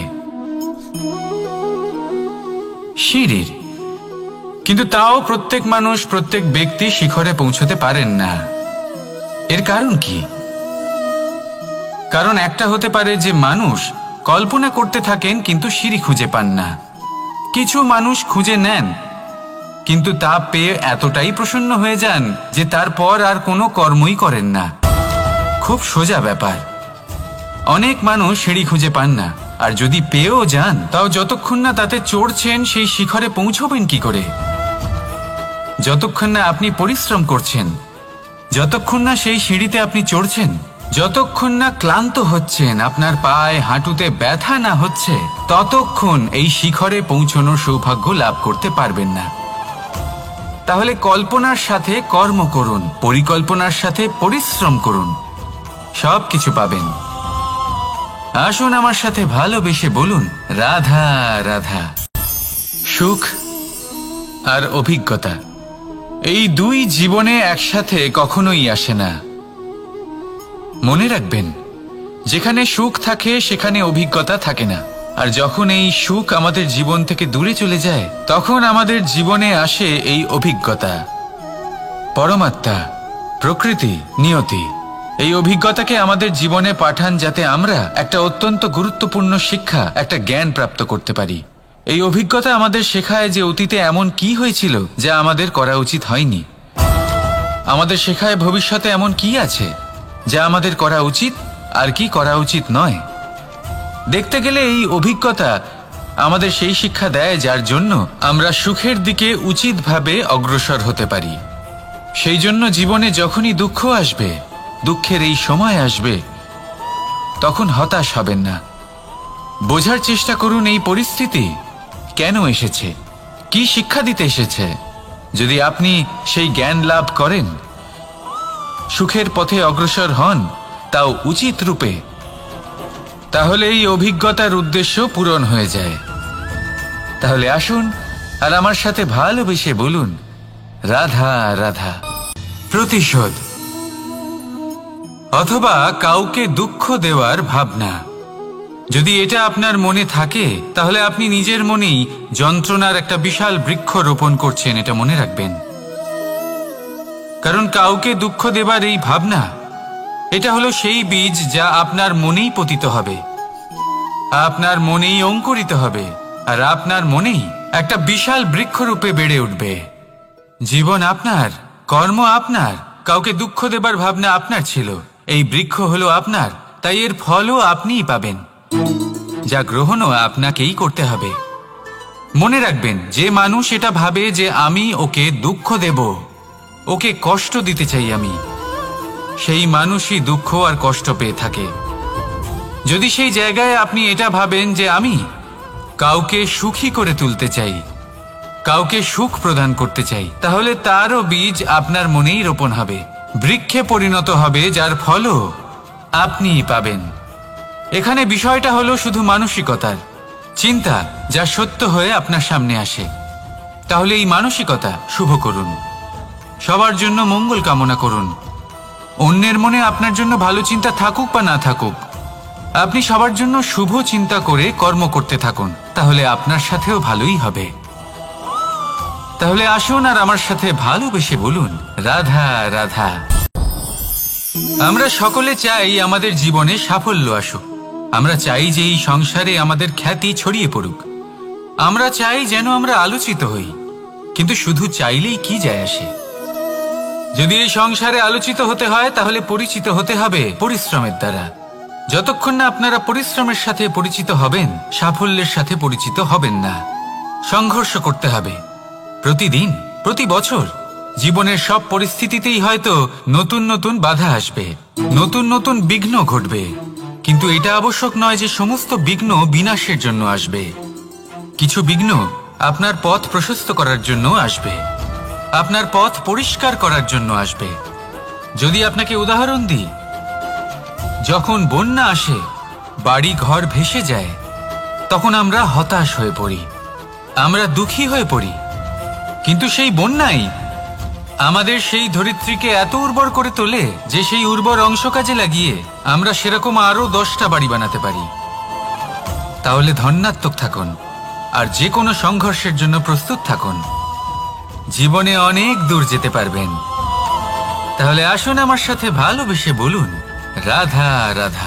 সিঁড়ির। কিন্তু তাও প্রত্যেক মানুষ, প্রত্যেক ব্যক্তি শিখরে পৌঁছতে পারেন না। এর কারণ কি? কারণ একটা হতে পারে যে মানুষ কল্পনা করতে থাকেন কিন্তু সিঁড়ি খুঁজে পান না। কিছু মানুষ খুঁজে নেন কিন্তু তা পেয়ে এতটাই প্রসন্ন হয়ে যান যে তারপর আর কোনো কর্মই করেন না। খুব সোজা ব্যাপার। অনেক মানুষ সিঁড়ি খুঁজে পান না, আর যদি পেয়েও যান তাও যতক্ষণ না তাতে চড়ছেন সেই শিখরে পৌঁছবেন কি করে? যতক্ষণ না আপনি পরিশ্রম করছেন, যতক্ষণ না সেই সিঁড়িতে আপনি চড়ছেন, যতক্ষণ না ক্লান্ত হচ্ছেন, আপনার পায়ে হাঁটুতে ব্যথা না হচ্ছে, ততক্ষণ এই শিখরে পৌঁছানোর সৌভাগ্য লাভ করতে পারবেন না। তাহলে কল্পনার সাথে কর্ম করুন, পরিকল্পনার সাথে পরিশ্রম করুন, সব কিছু পাবেন। আসুন আমার সাথে ভালোবেসে বলুন রাধা রাধা। সুখ আর অভিজ্ঞতা, এই দুই জীবনে একসাথে কখনোই আসে না। মনে রাখবেন, যেখানে সুখ থাকে সেখানে অভিজ্ঞতা থাকে না। আর যখন এই সুখ আমাদের জীবন থেকে দূরে চলে যায়, তখন আমাদের জীবনে আসে এই অভিজ্ঞতা। পরমাত্মা, প্রকৃতি, নিয়তি এই অভিজ্ঞতাকে আমাদের জীবনে পাঠান যাতে আমরা একটা অত্যন্ত গুরুত্বপূর্ণ শিক্ষা, একটা জ্ঞান প্রাপ্ত করতে পারি। এই অভিজ্ঞতা আমাদের শেখায় যে অতীতে এমন কি হয়েছিল যা আমাদের করা উচিত হয়নি। আমাদের শেখায় ভবিষ্যতে এমন কি আছে যা আমাদের করা উচিত আর কি করা উচিত নয়। দেখতে গেলে এই অভিজ্ঞতা আমাদের সেই শিক্ষা দেয় যার জন্য আমরা সুখের দিকে উচিতভাবে অগ্রসর হতে পারি। সেই জন্য জীবনে যখনই দুঃখ আসবে, দুঃখের এই সময় আসবে, তখন হতাশ হবেন না। বোঝার চেষ্টা করুন এই পরিস্থিতি কেন এসেছে, কি শিক্ষা দিতে এসেছে। যদি আপনি সেই জ্ঞান লাভ করেন, সুখের পথে অগ্রসর হন, তাও উচিত রূপে, তাহলে এই অভিজ্ঞতার উদ্দেশ্য পূরণ হয়ে যায়। তাহলে আসুন আর আমার সাথে ভালোবেসে বলুন রাধা রাধা। প্রতিশোধ অথবা কাউকে দুঃখ দেওয়ার ভাবনা, যদি এটা আপনার মনে থাকে তাহলে আপনি নিজের মনেই যন্ত্রণার একটা বিশাল বৃক্ষ রোপণ করছেন, এটা মনে রাখবেন। কারণ কাউকে দুঃখ দেবার এই ভাবনা, এটা হলো সেই বীজ যা আপনার মনেই পতিত হবে, আপনার মনেই অঙ্কুরিত হবে, আর আপনার মনেই একটা বিশাল বৃক্ষরূপে বেড়ে উঠবে। জীবন আপনার, কর্ম আপনার, কাউকে দুঃখ দেবার ভাবনা আপনার ছিল, এই বৃক্ষ হলো আপনার, তাই এর ফলও আপনিই পাবেন, যা গ্রহণও আপনাকেই করতে হবে। মনে রাখবেন, যে মানুষ এটা ভাবে যে আমি ওকে দুঃখ দেব, ওকে কষ্ট দিতে চাই আমি, সেই মানুষই দুঃখ আর কষ্ট পেয়ে থাকে। যদি সেই জায়গায় আপনি এটা ভাবেন যে আমি কাউকে সুখী করে তুলতে চাই, কাউকে সুখ প্রদান করতে চাই, তাহলে তারও বীজ আপনার মনেই রোপণ হবে, বৃক্ষে পরিণত হবে, যার ফলও আপনিই পাবেন। এখানে বিষয়টা হলো শুধু মানসিকতার চিন্তা, যা সত্য হয়ে আপনার সামনে আসে। তাহলে এই মানসিকতা শুভ করুন, সবার জন্য মঙ্গল কামনা করুন। অন্যের মনে আপনার জন্য ভালো চিন্তা থাকুক বা না থাকুক, আপনি সবার জন্য শুভ চিন্তা করে কর্ম করতে থাকুন, তাহলে আপনার সাথেও ভালোই হবে। তাহলে আসুন আর আমার সাথে ভালোবেসে বলুন, রাধা রাধা। আমরা সকলে চাই আমাদের জীবনে সাফল্য আসুক। আমরা চাই যে এই সংসারে আমাদের খ্যাতি ছড়িয়ে পড়ুক। আমরা চাই যেন আমরা আলোচিত হই। কিন্তু শুধু চাইলেই কি যায় আসে? যদি এই সংসারে আলোচিত হতে হয়, তাহলে পরিচিত হতে হবে পরিশ্রমের দ্বারা। যতক্ষণ না আপনারা পরিশ্রমের সাথে পরিচিত হবেন, সাফল্যের সাথে পরিচিত হবেন না। সংঘর্ষ করতে হবে প্রতিদিন, প্রতি বছর। জীবনের সব পরিস্থিতিতেই হয়তো নতুন নতুন বাধা আসবে, নতুন নতুন বিঘ্ন ঘটবে। কিন্তু এটা আবশ্যক নয় যে সমস্ত বিঘ্ন বিনাশের জন্য আসবে। কিছু বিঘ্ন আপনার পথ প্রশস্ত করার জন্য আসবে, আপনার পথ পরিষ্কার করার জন্য আসবে। যদি আপনাকে উদাহরণ দিই, যখন বন্যা আসে, বাড়ি ঘর ভেসে যায়, তখন আমরা হতাশ হয়ে পড়ি, আমরা দুঃখী হয়ে পড়ি। কিন্তু সেই বন্যাই আমাদের সেই ধরিত্রীকে এত উর্বর করে তোলে যে সেই উর্বর অংশ কাজে লাগিয়ে আমরা সেরকম আরো 10টা বাড়ি বানাতে পারি। তাহলে ধন্যাত্মক থাকুন আর যে কোনো সংঘর্ষের জন্য প্রস্তুত থাকুন। জীবনে অনেক দূর যেতে পারবেন। তাহলে আসুন আমার সাথে ভালোবেসে বলুন, রাধা রাধা।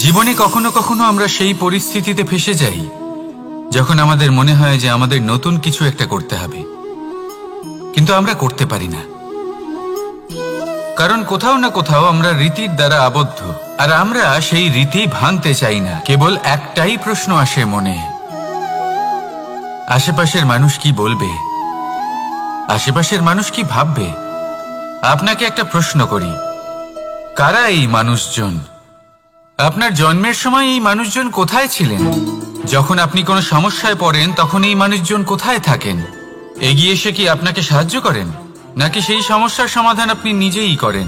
জীবনে কখনো কখনো আমরা সেই পরিস্থিতিতে ফেসে যাই যখন আমাদের মনে হয় যে আমাদের নতুন কিছু একটা করতে হবে, কিন্তু আমরা করতে পারি না। কারণ কোথাও না কোথাও আমরা রীতির দ্বারা আবদ্ধ, আর আমরা সেই রীতি ভাঙতে চাই না। কেবল একটাই প্রশ্ন আসে মনে, আশেপাশের মানুষ কি বলবে, আশেপাশের মানুষ কি ভাববে। আপনাকে একটা প্রশ্ন করি, কারা এই মানুষজন? আপনার জন্মের সময় এই মানুষজন কোথায় ছিলেন? যখন আপনি কোনো সমস্যায় পড়েন, তখন এই মানুষজন কোথায় থাকেন? এগিয়ে এসে কি আপনাকে সাহায্য করেন, নাকি সেই সমস্যার সমাধান আপনি নিজেই করেন?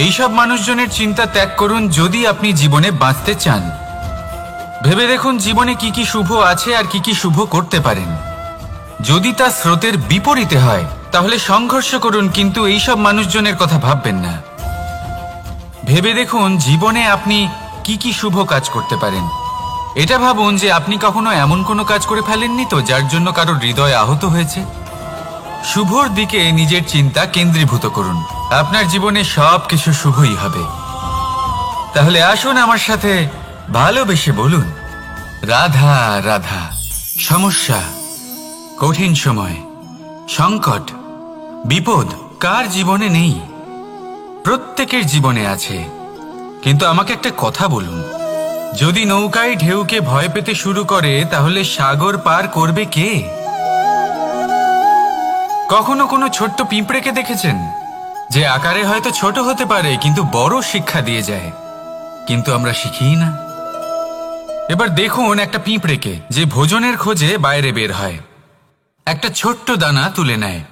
এইসব মানুষজনের চিন্তা ত্যাগ করুন যদি আপনি জীবনে বাঁচতে চান। ভেবে দেখুন জীবনে কি কি শুভ আছে আর কি কি শুভ করতে পারেন। যদি তা স্রোতের বিপরীতে হয়, তাহলে সংঘর্ষ করুন, কিন্তু এইসব মানুষজনের কথা ভাববেন না। ভেবে দেখুন জীবনে আপনি কি কি শুভ কাজ করতে পারেন। এটা ভাবুন যে আপনি কখনো এমন কোনো কাজ করে ফেলেননি তো যার জন্য কারো হৃদয় আহত হয়েছে। শুভর দিকে নিজের চিন্তা কেন্দ্রীভূত করুন, আপনার জীবনে সব কিছু শুভই হবে। তাহলে আসুন আমার সাথে ভালোবেসে বলুন, রাধা রাধা। সমস্যা, কঠিন সময়, সংকট, বিপদ কার জীবনে নেই? প্রত্যেকের জীবনে আছে। কিন্তু আমাকে একটা কথা বলুন, যদি নৌকায় ঢেউকে ভয় পেতে শুরু করে, তাহলে সাগর পার করবে কে? কখনো কোনো ছোট্ট পিঁপড়েকে দেখেছেন, যে আকারে হয়তো ছোট হতে পারে কিন্তু বড় শিক্ষা দিয়ে যায়? কিন্তু আমরা শিখি না। এবার দেখুন একটা পিঁপড়েকে, যে ভোজনের খোঁজে বাইরে বের হয়, একটা ছোট্ট দানা তুলে নেয়।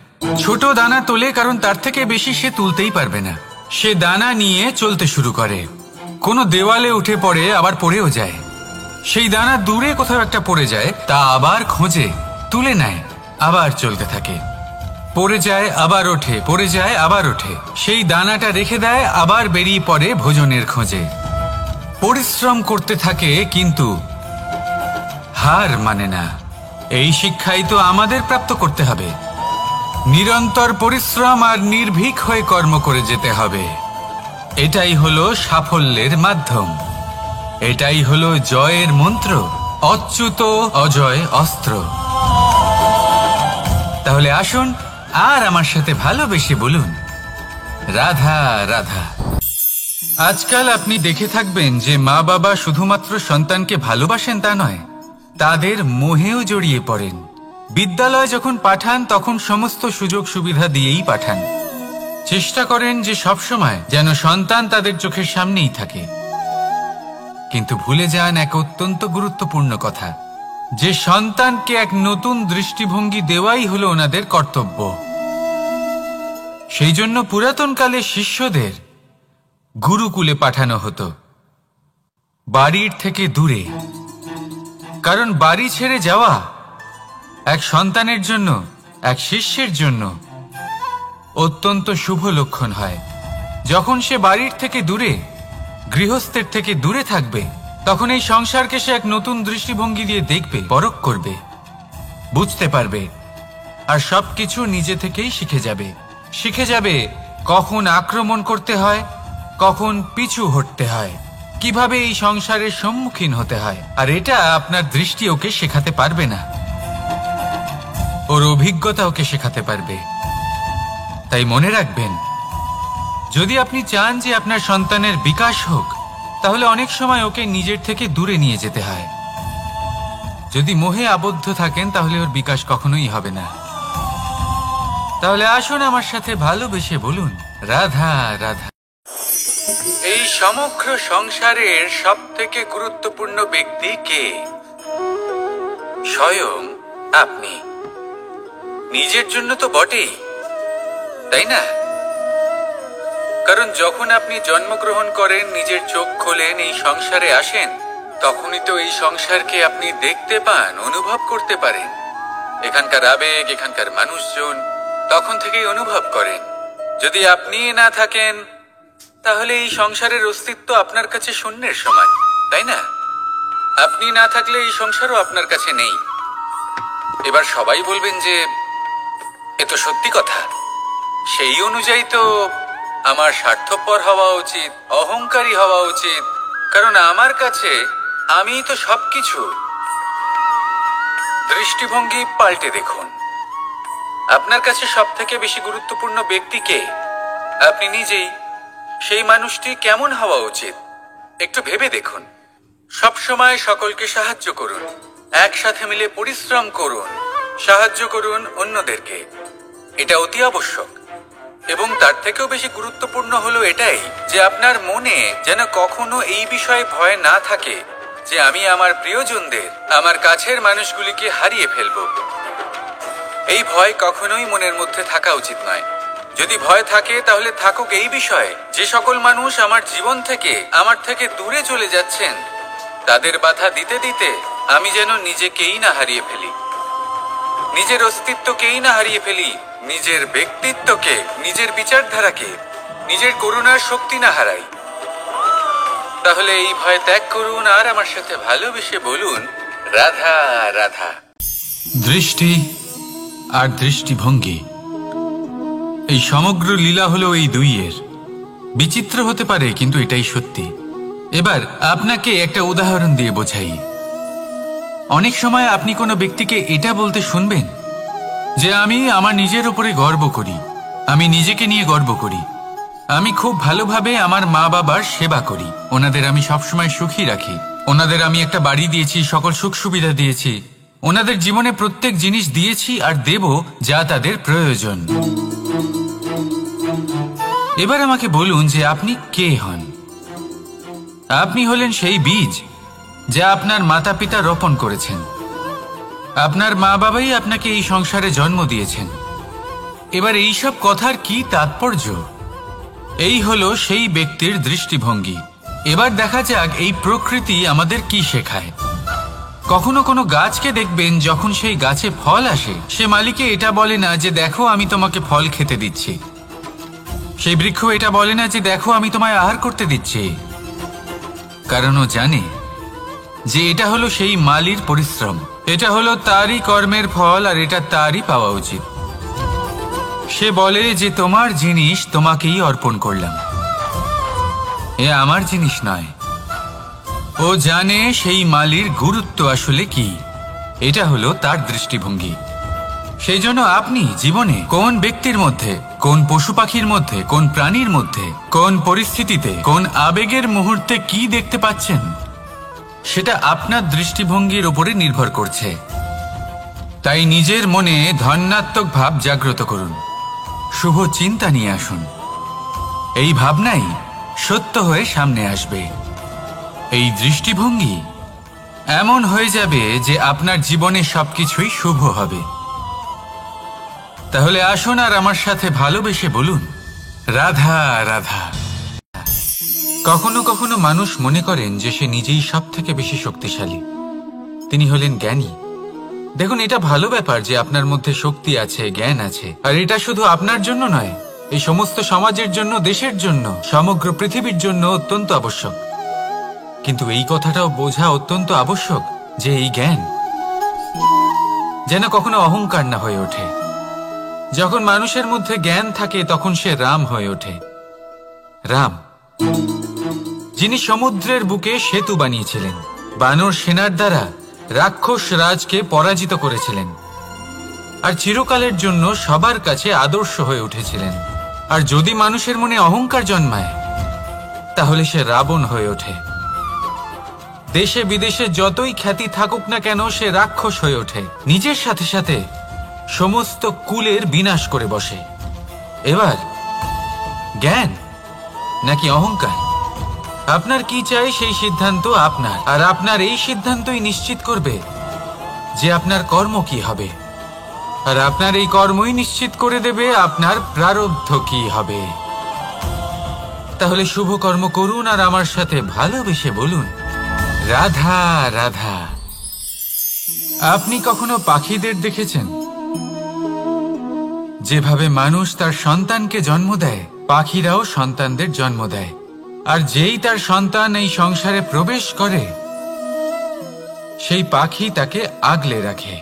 ছোট দানা তোলে কারণ তার থেকে বেশি সে তুলতেই পারবে না। সে দানা নিয়ে চলতে শুরু করে, কোনো দেওয়ালে উঠে পড়ে, আবার পড়েও যায়। সেই দানা দূরে কোথাও একটা পড়ে যায়, তা আবার খোঁজে, তুলে নেয়, আবার চলতে থাকে। পড়ে যায় আবার ওঠে, পড়ে যায় আবার ওঠে। সেই দানাটা রেখে দেয়, আবার বেরিয়ে পড়ে ভোজনের খোঁজে। পরিশ্রম করতে থাকে কিন্তু হার মানে না। এই শিক্ষাই তো আমাদের প্রাপ্ত করতে হবে। নিরন্তর পরিশ্রম আর নির্ভীক হয়ে কর্ম করে যেতে হবে। এটাই হলো সাফল্যের মাধ্যম, এটাই হলো জয়ের মন্ত্র, অচ্যুত অজয় অস্ত্র। তাহলে আসুন আর আমার সাথে ভালোবেসে বলুন, রাধা রাধা। আজকাল আপনি দেখে থাকবেন যে মা বাবা শুধুমাত্র সন্তানকে ভালোবাসেন তা নয়, তাদের মোহেও জড়িয়ে পড়েন। বিদ্যালয় যখন পাঠান তখন সমস্ত সুযোগ সুবিধা দিয়েই পাঠান। চেষ্টা করেন যে সবসময় যেন সন্তান তাদের চোখের সামনেই থাকে, কিন্তু ভুলে যান এক অত্যন্ত গুরুত্বপূর্ণ কথা, যে সন্তানকে এক নতুন দৃষ্টিভঙ্গি দেওয়াই হলো ওনাদের কর্তব্য। সেই জন্য পুরাতনকালে শিষ্যদের গুরুকুলে পাঠানো হতো, বাড়ির থেকে দূরে। কারণ বাড়ি ছেড়ে যাওয়া এক সন্তানের জন্য, এক শিষ্যের জন্য অত্যন্ত শুভ লক্ষণ হয়। যখন সে বাড়ির থেকে দূরে, গৃহস্থের থেকে দূরে থাকবে, তখন এই সংসারকে সে এক নতুন দৃষ্টিভঙ্গি দিয়ে দেখবে, পরখ করবে, বুঝতে পারবে, আর সবকিছু নিজে থেকেই শিখে যাবে কখন আক্রমণ করতে হয়, কখন পিছু হটতে হয়, কিভাবে এই সংসারের সম্মুখীন হতে হয়। আর এটা আপনার দৃষ্টি ওকে শেখাতে পারবে না, ওর অভিজ্ঞতা ওকে শেখাতে পারবে। তাই মনে রাখবেন, যদি আপনি চান যে আপনার সন্তানের বিকাশ হোক, তাহলে অনেক সময় ওকে নিজের থেকে দূরে নিয়ে যেতে হয়। যদি মোহে আবদ্ধ থাকেন তাহলে ওর বিকাশ কখনোই হবে না। তাহলে আসুন আমার সাথে ভালোবেসে বলুন, রাধা রাধা। এই সমগ্র সংসারের সব থেকে গুরুত্বপূর্ণ ব্যক্তি কে? স্বয়ং আপনি। নিজের জন্য তো বটেই, তাই না? কারণ যখন আপনি জন্মগ্রহণ করেন, নিজের চোখ খোলেন, এই সংসারে আসেন, তখনই তো এই সংসারকে আপনি দেখতে পান, অনুভব করতে পারেন। এখানকার আবেগ, এখানকার মানুষজন তখন থেকেই অনুভব করেন। যদি আপনি না থাকেন, তাহলে এই সংসারের অস্তিত্ব আপনার কাছে শূন্যের সমান, তাই না? আপনি না থাকলে এই সংসারও আপনার কাছে নেই। এবার সবাই বলবেন যে এ তো সত্যি কথা, সেই অনুযায়ী তো আমার স্বার্থপর হওয়া উচিত, অহংকারী হওয়া উচিত, কারণ আমার কাছে আমিই তো সবকিছু। দৃষ্টিভঙ্গি পাল্টে দেখুন, আপনার কাছে সব থেকে বেশি গুরুত্বপূর্ণ ব্যক্তি কে? আপনি নিজেই। সেই মানুষটি কেমন হওয়া উচিত একটু ভেবে দেখুন। সবসময় সকলকে সাহায্য করুন, একসাথে মিলে পরিশ্রম করুন, সাহায্য করুন অন্যদেরকে, এটা অতি আবশ্যক। এবং তার থেকেও বেশি গুরুত্বপূর্ণ হলো এটাই যে আপনার মনে যেন কখনো এই বিষয়ে ভয় না থাকে যে আমি আমার প্রিয়জনদের, আমার কাছের মানুষগুলিকে হারিয়ে ফেলব। এই ভয় কখনোই মনের মধ্যে থাকা উচিত নয়। যদি ভয় থাকে তাহলে থাকুক এই বিষয়ে যে সকল মানুষ আমার জীবন থেকে, আমার থেকে দূরে চলে যাচ্ছেন, তাদের বাধা দিতে দিতে আমি যেন নিজেকেই না হারিয়ে ফেলি, নিজের অস্তিত্বকেই না হারিয়ে ফেলি, নিজের ব্যক্তিত্বকে, নিজের বিচারধারাকে, নিজের করুণার শক্তি না হারাই। তাহলে এই ভয় ত্যাগ করুন আর আমার সাথে ভালোবেসে বলুন, রাধা রাধা। দৃষ্টি আর দৃষ্টিভঙ্গি, এই সমগ্র লীলা হলো এই দুইয়ের। বিচিত্র হতে পারে, কিন্তু এটাই সত্যি। এবার আপনাকে একটা উদাহরণ দিয়ে বোঝাই। অনেক সময় আপনি কোনো ব্যক্তিকে এটা বলতে শুনবেন যে আমি আমার নিজের উপরে গর্ব করি, আমি নিজেকে নিয়ে গর্ব করি, আমি খুব ভালোভাবে আমার মা বাবার সেবা করি, ওনাদের আমি সবসময় সুখী রাখি, ওনাদের আমি একটা বাড়ি দিয়েছি, সকল সুখ সুবিধা দিয়েছি, ওনাদের জীবনে প্রত্যেক জিনিস দিয়েছি আর দেব যা তাদের প্রয়োজন। এবার আমাকে বলুন যে আপনি কে হন? আপনি হলেন সেই বীজ যা আপনার মাতা পিতা রোপণ করেছেন। আপনার মা বাবাই আপনাকে এই সংসারে জন্ম দিয়েছেন। এবার এইসব কথার কি তাৎপর্য? এই হলো সেই ব্যক্তির দৃষ্টিভঙ্গি। এবার দেখা যাক এই প্রকৃতি আমাদের কি শেখায়। কখনো কোনো গাছকে দেখবেন, যখন সেই গাছে ফল আসে, সে মালিকে এটা বলে না যে দেখো আমি তোমাকে ফল খেতে দিচ্ছি। সেই বৃক্ষ এটা বলে না যে দেখো আমি তোমায় আহার করতে দিচ্ছি, কারণ ও জানে যে এটা হলো সেই মালির পরিশ্রম, এটা হলো তারই কর্মের ফল, আর এটা তারই পাওয়া উচিত। সে বলে যে তোমার জিনিস তোমাকেই অর্পণ করলাম, এ আমার জিনিস নয়। ও জানে সেই মালির গুরুত্ব আসলে কি, এটা হলো তার দৃষ্টিভঙ্গি। সেই জন্য আপনি জীবনে কোন ব্যক্তির মধ্যে, কোন পশু পাখির মধ্যে, কোন প্রাণীর মধ্যে, কোন পরিস্থিতিতে, কোন আবেগের মুহূর্তে কি দেখতে পাচ্ছেন, সেটা আপনার দৃষ্টিভঙ্গির উপরে নির্ভর করছে। তাই নিজের মনে ধন্যাত্মক ভাব জাগ্রত করুন, শুভ চিন্তা নিয়ে আসুন। এই ভাবনাই সত্য হয়ে সামনে আসবে। এই দৃষ্টিভঙ্গি এমন হয়ে যাবে যে আপনার জীবনে সবকিছুই শুভ হবে। তাহলে আসুন আর আমার সাথে ভালোবেসে বলুন, রাধা রাধা। কখনো কখনো মানুষ মনে করেন যে সে নিজেই সব থেকে বেশি শক্তিশালী। তিনি হলেন জ্ঞানী। দেখুন, এটা ভালো ব্যাপার যে আপনার মধ্যে শক্তি আছে, জ্ঞান আছে, আর এটা শুধু আপনার জন্য নয়, এই সমস্ত সমাজের জন্য, দেশের জন্য, সমগ্র পৃথিবীর জন্য অত্যন্ত আবশ্যক। কিন্তু এই কথাটাও বোঝা অত্যন্ত আবশ্যক যে এই জ্ঞান যেন কখনো অহংকার না হয়ে ওঠে। যখন মানুষের মধ্যে জ্ঞান থাকে তখন সে রাম হয়ে ওঠে। রাম, যিনি সমুদ্রের বুকে সেতু বানিয়েছিলেন, বানর সেনার দ্বারা রাক্ষস রাজকে পরাজিত করেছিলেন, আর চিরকালের জন্য সবার কাছে আদর্শ হয়ে উঠেছিলেন। আর যদি মানুষের মনে অহংকার জন্মায় তাহলে সে রাবণ হয়ে ওঠে। দেশে বিদেশে যতই খ্যাতি থাকুক না কেন সে রাক্ষস হয়ে ওঠে, নিজের সাথে সাথে সমস্ত কুলের বিনাশ করে বসে। এবার জ্ঞান নাকি অহংকার, আপনার কি চাই সেই সিদ্ধান্ত আপনার, আর আপনার এই সিদ্ধান্তই নিশ্চিত করবে যে আপনার কর্ম কি হবে, আর আপনার এই কর্মই নিশ্চিত করে দেবে আপনার প্রারব্ধ কি হবে। তাহলে শুভ কর্ম করুন আর আমার সাথে ভালোবেসে বলুন, রাধা রাধা। আপনি কখনো পাখিদের দেখেছেন? যেভাবে মানুষ তার সন্তানকে জন্ম দেয়, পাখিরাও সন্তানদের জন্ম দেয়। আর যেই তার সন্তান এই সংসারে প্রবেশ করে, সেই পাখি তাকে আগলে রাখে,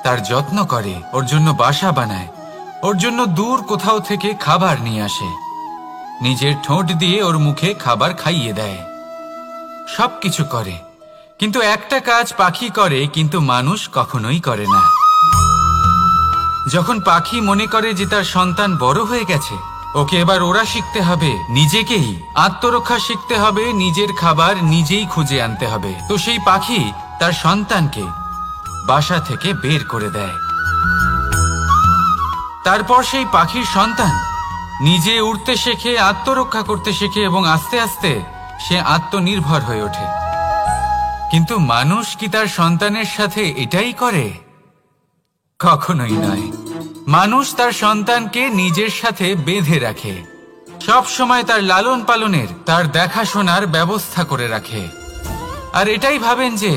তার যত্ন করে, ওর জন্য বাসা বানায়, ওর জন্য দূর কোথাও থেকে খাবার নিয়ে আসে, নিজের ঠোঁট দিয়ে ওর মুখে খাবার খাইয়ে দেয়, সবকিছু করে। কিন্তু একটা কাজ পাখি করে কিন্তু মানুষ কখনোই করে না। যখন পাখি মনে করে যে তার সন্তান বড় হয়ে গেছে, ওকে এবার ওরা শিখতে হবে, নিজেকেই আত্মরক্ষা শিখতে হবে, নিজের খাবার নিজেই খুঁজে আনতে হবে, তো সেই পাখি তার সন্তানকে বাসা থেকে বের করে দেয়। তারপর সেই পাখির সন্তান নিজে উড়তে শেখে, আত্মরক্ষা করতে শেখে, এবং আস্তে আস্তে সে আত্মনির্ভর হয়ে ওঠে। কিন্তু মানুষ কি তার সন্তানের সাথে এটাই করে? কখনোই নয়। মানুষ তার সন্তানকে নিজের সাথে বেঁধে রাখে, সব সময় তার লালন পালনের, তার দেখাশোনার ব্যবস্থা করে রাখে, আর এটাই ভাবেন যে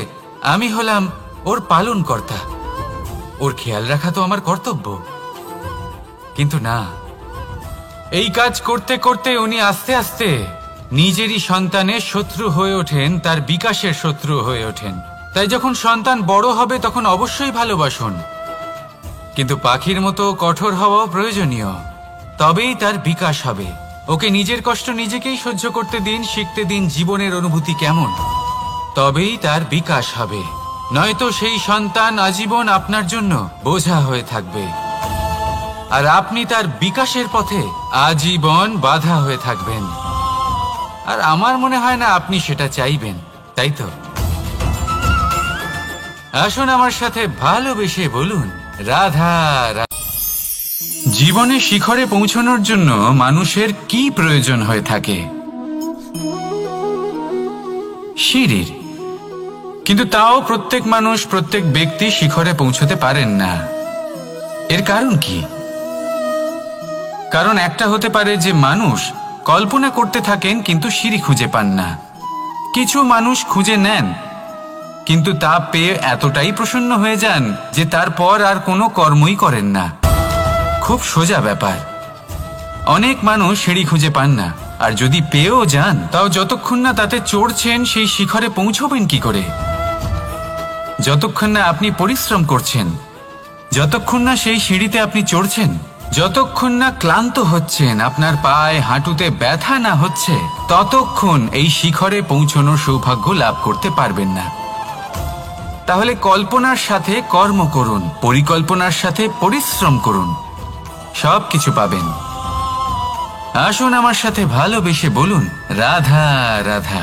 আমি হলাম ওর পালনকর্তা, ওর খেয়াল রাখা তো আমার কর্তব্য। কিন্তু না, এই কাজ করতে করতে উনি আস্তে আস্তে নিজেরই সন্তানের শত্রু হয়ে ওঠেন, তার বিকাশের শত্রু হয়ে ওঠেন। তাই যখন সন্তান বড় হবে তখন অবশ্যই ভালোবাসুন, কিন্তু পাখির মতো কঠোর হওয়াও প্রয়োজনীয়, তবেই তার বিকাশ হবে। ওকে নিজের কষ্ট নিজেকেই সহ্য করতে দিন, শিখতে দিন জীবনের অনুভূতি কেমন, তবেই তার বিকাশ হবে। নয়তো সেই সন্তান আজীবন আপনার জন্য বোঝা হয়ে থাকবে, আর আপনি তার বিকাশের পথে আজীবন বাধা হয়ে থাকবেন। আর আমার মনে হয় না আপনি সেটা চাইবেন, তাই তো? আসুন আমার সাথে ভালোবেসে বলুন, রাধা রাধা। জীবনে শিখরে পৌঁছানোর জন্য মানুষের কি প্রয়োজন হয়ে থাকে? সিঁড়ির। কিন্তু তাও প্রত্যেক মানুষ, প্রত্যেক ব্যক্তি শিখরে পৌঁছতে পারেন না। এর কারণ কি? কারণ একটা হতে পারে যে মানুষ কল্পনা করতে থাকেন কিন্তু সিঁড়ি খুঁজে পান না। কিছু মানুষ খুঁজে নেন কিন্তু তা পেয়ে এতটাই প্রসন্ন হয়ে যান যে তারপর আর কোনো কর্মই করেন না। খুব সোজা ব্যাপার। অনেক মানুষ সিঁড়ি খুঁজে পান না, আর যদি পেয়েও যান তাও যতক্ষণ না তাতে চড়ছেন সেই শিখরে পৌঁছবেন কি করে? যতক্ষণ না আপনি পরিশ্রম করছেন, যতক্ষণ না সেই সিঁড়িতে আপনি চড়ছেন, যতক্ষণ না ক্লান্ত হচ্ছেন, আপনার পায়ে হাঁটুতে ব্যথা না হচ্ছে, ততক্ষণ এই শিখরে পৌঁছানোর সৌভাগ্য লাভ করতে পারবেন না। তাহলে কল্পনার সাথে কর্ম করুন, পরিকল্পনার সাথে পরিশ্রম করুন, সব কিছু পাবেন। আসুন আমার সাথে ভালোবেসে বলুন, রাধা রাধা।